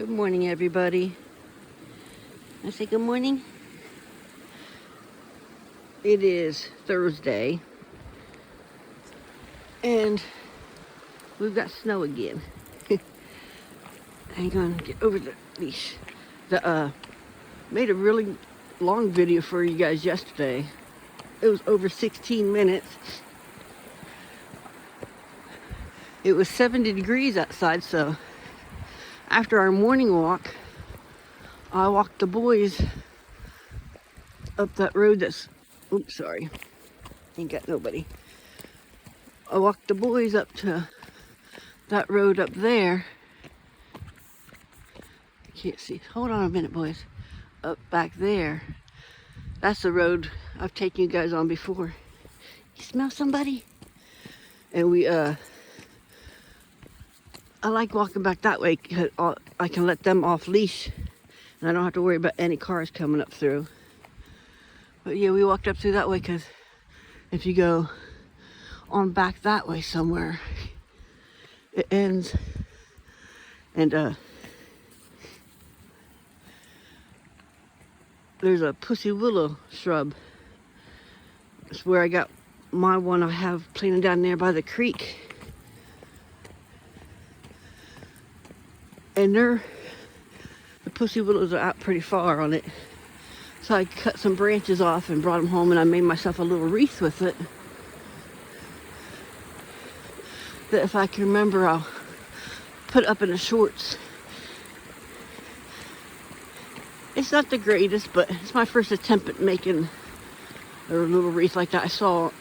Good morning, everybody. I say good morning. It is Thursday, and we've got snow again. Hang on, get over the leash. Made a really long video for you guys yesterday. It was over 16 minutes. It was 70 degrees outside, so after our morning walk, I walked the boys up that road that's, oops, sorry, ain't got nobody. I walked the boys up to that road up there. Can't see, hold on a minute, boys. Up back there. That's the road I've taken you guys on before. You smell somebody? And I like walking back that way because I can let them off leash and I don't have to worry about any cars coming up through. But yeah, we walked up through that way because if you go on back that way somewhere, it ends. And there's a pussy willow shrub. It's where I got my one I have planted down there by the creek. And the pussy willows are out pretty far on it. So I cut some branches off and brought them home, and I made myself a little wreath with it. That if I can remember, I'll put up in the shorts. It's not the greatest, but it's my first attempt at making a little wreath like that. I saw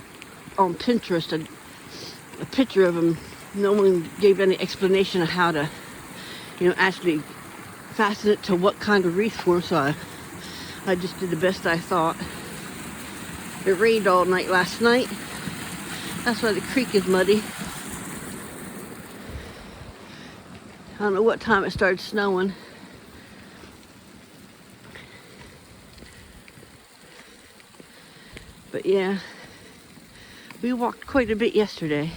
on Pinterest a picture of them. No one gave any explanation of how to, actually fasten it to what kind of wreath form, so I just did the best I thought. It rained all night last night. That's why the creek is muddy. I don't know what time it started snowing. But yeah, we walked quite a bit yesterday.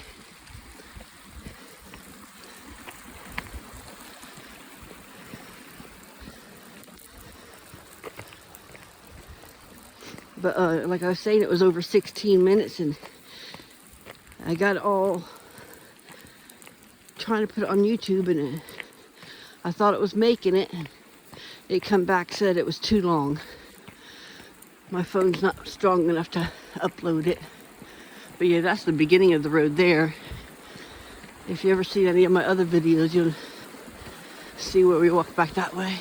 But like I was saying, it was over 16 minutes, and I got it all trying to put it on YouTube, and I thought it was making it, and it come back, said it was too long. My phone's not strong enough to upload it. But yeah, that's the beginning of the road there. If you ever see any of my other videos, you'll see where we walk back that way.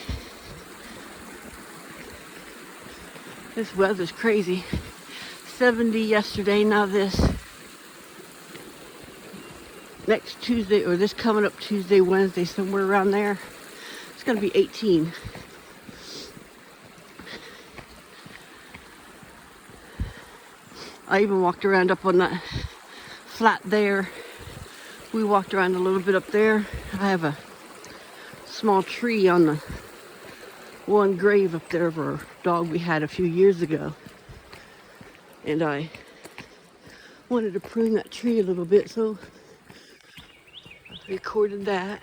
This weather's crazy. 70 yesterday, now this. Next Tuesday, or this coming up Tuesday, Wednesday, somewhere around there, it's gonna be 18. I even walked around up on that flat there. We walked around a little bit up there. I have a small tree on the one grave up there of our dog we had a few years ago. And I wanted to prune that tree a little bit, so I recorded that.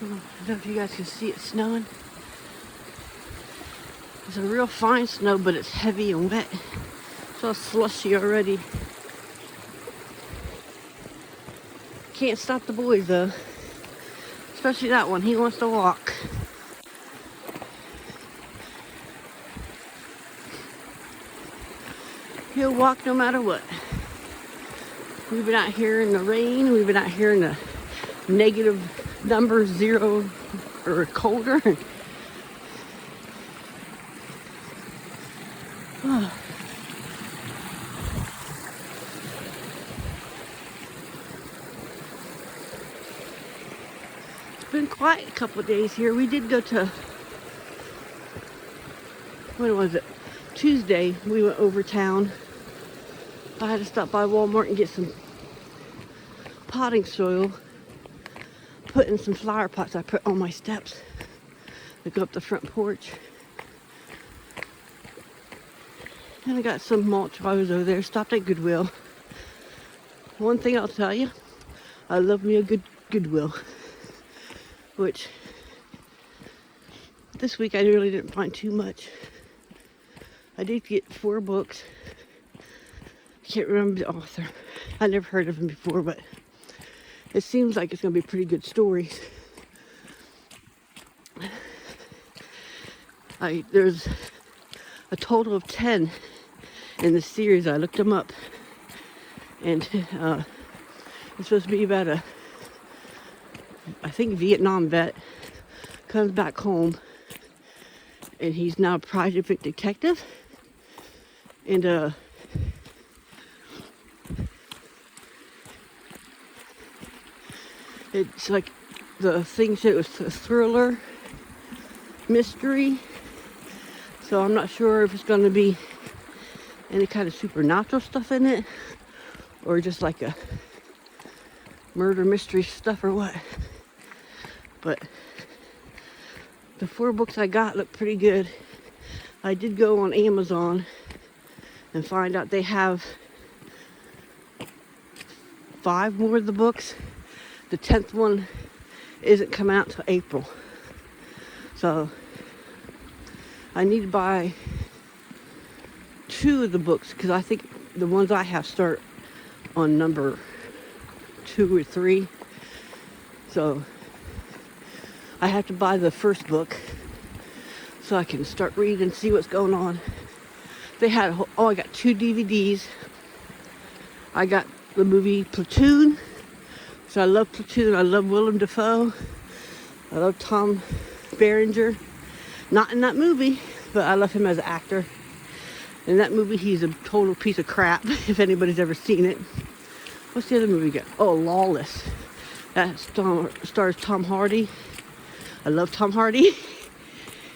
I don't know if you guys can see it snowing. It's a real fine snow, but it's heavy and wet. It's all slushy already. Can't stop the boys though. Especially that one, he wants to walk. He'll walk no matter what. We've been out here in the rain, we've been out here in the negative number 0 or colder. Oh. It's been quiet a couple of days here. We did go to, when was it? Tuesday, we went over town. I had to stop by Walmart and get some potting soil putting some flower pots I put on my steps that go up the front porch. And I got some mulch while I was over there. Stopped at Goodwill. One thing I'll tell you, I love me a good Goodwill. Which, this week I really didn't find too much. I did get 4 books. I can't remember the author. I never heard of him before, but it seems like it's going to be pretty good stories. There's a total of 10 in the series. I looked them up, and it's supposed to be about I think Vietnam vet comes back home, and he's now a private detective, and it's like the thing said it was a thriller mystery, so I'm not sure if it's going to be any kind of supernatural stuff in it or just like a murder mystery stuff or what. But the 4 books I got look pretty good. I did go on Amazon and find out they have 5 more of the books. The 10th one isn't coming out till April. So I need to buy 2 of the books because I think the ones I have start on number 2 or 3. So I have to buy the first book so I can start reading and see what's going on. They had, I got 2 DVDs. I got the movie Platoon. So I love Platoon. I love Willem Dafoe. I love Tom Berenger. Not in that movie, but I love him as an actor. In that movie, he's a total piece of crap, if anybody's ever seen it. What's the other movie got? Oh, Lawless. That stars Tom Hardy. I love Tom Hardy.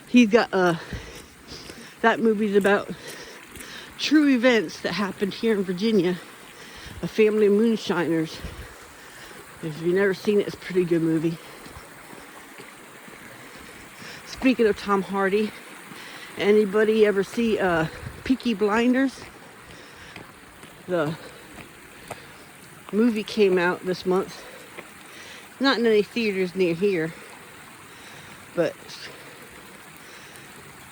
He's got, that movie's about true events that happened here in Virginia. A family of moonshiners. If you've never seen it, it's a pretty good movie. Speaking of Tom Hardy, anybody ever see Peaky Blinders? The movie came out this month. Not in any theaters near here, but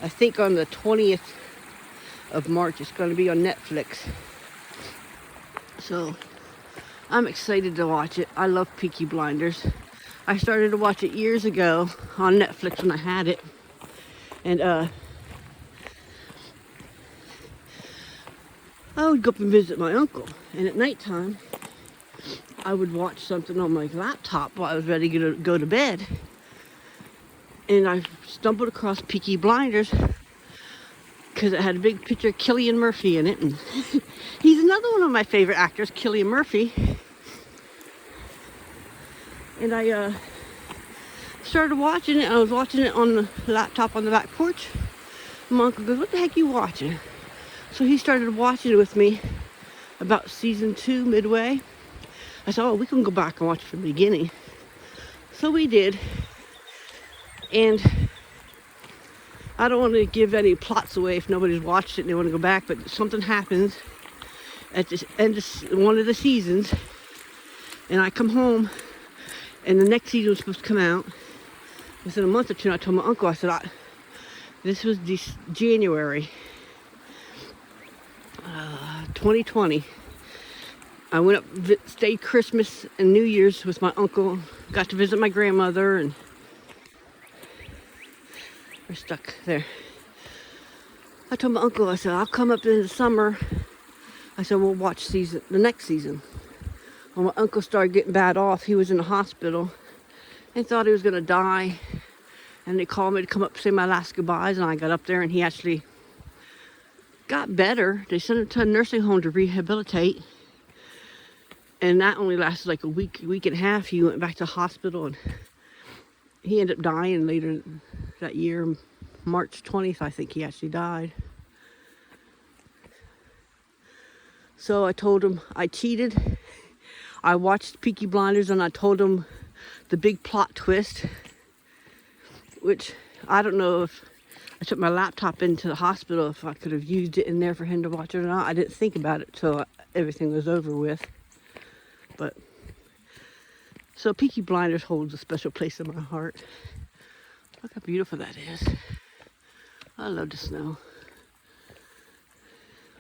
I think on the 20th of March it's going to be on Netflix. So I'm excited to watch it. I love Peaky Blinders. I started to watch it years ago on Netflix when I had it. And I would go up and visit my uncle. And at nighttime, I would watch something on my laptop while I was ready to go to bed. And I stumbled across Peaky Blinders because it had a big picture of Cillian Murphy in it. And he's another one of my favorite actors, Cillian Murphy. And I started watching it. I was watching it on the laptop on the back porch. My uncle goes, "What the heck are you watching?" So he started watching it with me about season 2 midway. I said, "Oh, we can go back and watch it from the beginning." So we did. And I don't want to give any plots away if nobody's watched it and they want to go back, but something happens at the end of one of the seasons. And I come home, and the next season was supposed to come out within a month or two. And I told my uncle, I said, this was January 2020. I went up, stayed Christmas and New Year's with my uncle, got to visit my grandmother, and we're stuck there. I told my uncle, I said, I'll come up in the summer. I said, we'll watch the next season. Well, my uncle started getting bad off. He was in the hospital and thought he was going to die. And they called me to come up say my last goodbyes. And I got up there and he actually got better. They sent him to a nursing home to rehabilitate. And that only lasted like a week and a half. He went back to the hospital and he ended up dying later that year. March 20th, I think he actually died. So I told him I cheated. I watched Peaky Blinders and I told him the big plot twist, which I don't know if I took my laptop into the hospital, if I could have used it in there for him to watch it or not. I didn't think about it till everything was over with. But so Peaky Blinders holds a special place in my heart. Look how beautiful that is. I love the snow.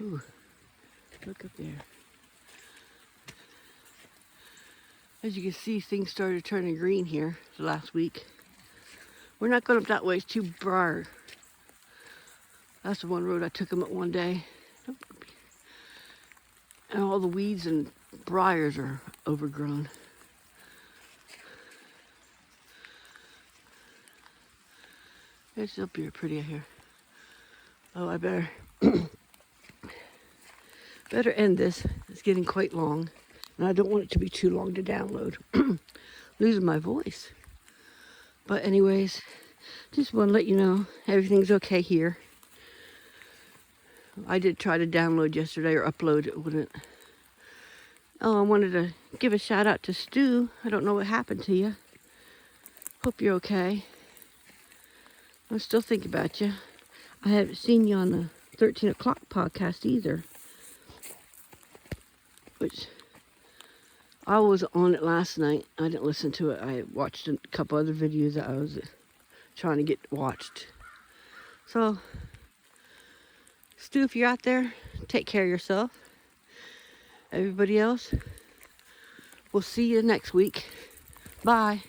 Ooh, look up there. As you can see, things started turning green here the last week. We're not going up that way, it's too briar. That's the one road I took them up one day. And all the weeds and briars are overgrown. It's up here pretty here. Oh, I better end this. It's getting quite long. And I don't want it to be too long to download. Losing my voice. But anyways, just want to let you know everything's okay here. I did try to download yesterday or upload, it wouldn't. Oh, I wanted to give a shout out to Stu. I don't know what happened to you. Hope you're okay. I'm still thinking about you. I haven't seen you on the 13 o'clock podcast either. Which, I was on it last night. I didn't listen to it. I watched a couple other videos that I was trying to get watched. So, Stu, if you're out there, take care of yourself. Everybody else, we'll see you next week. Bye.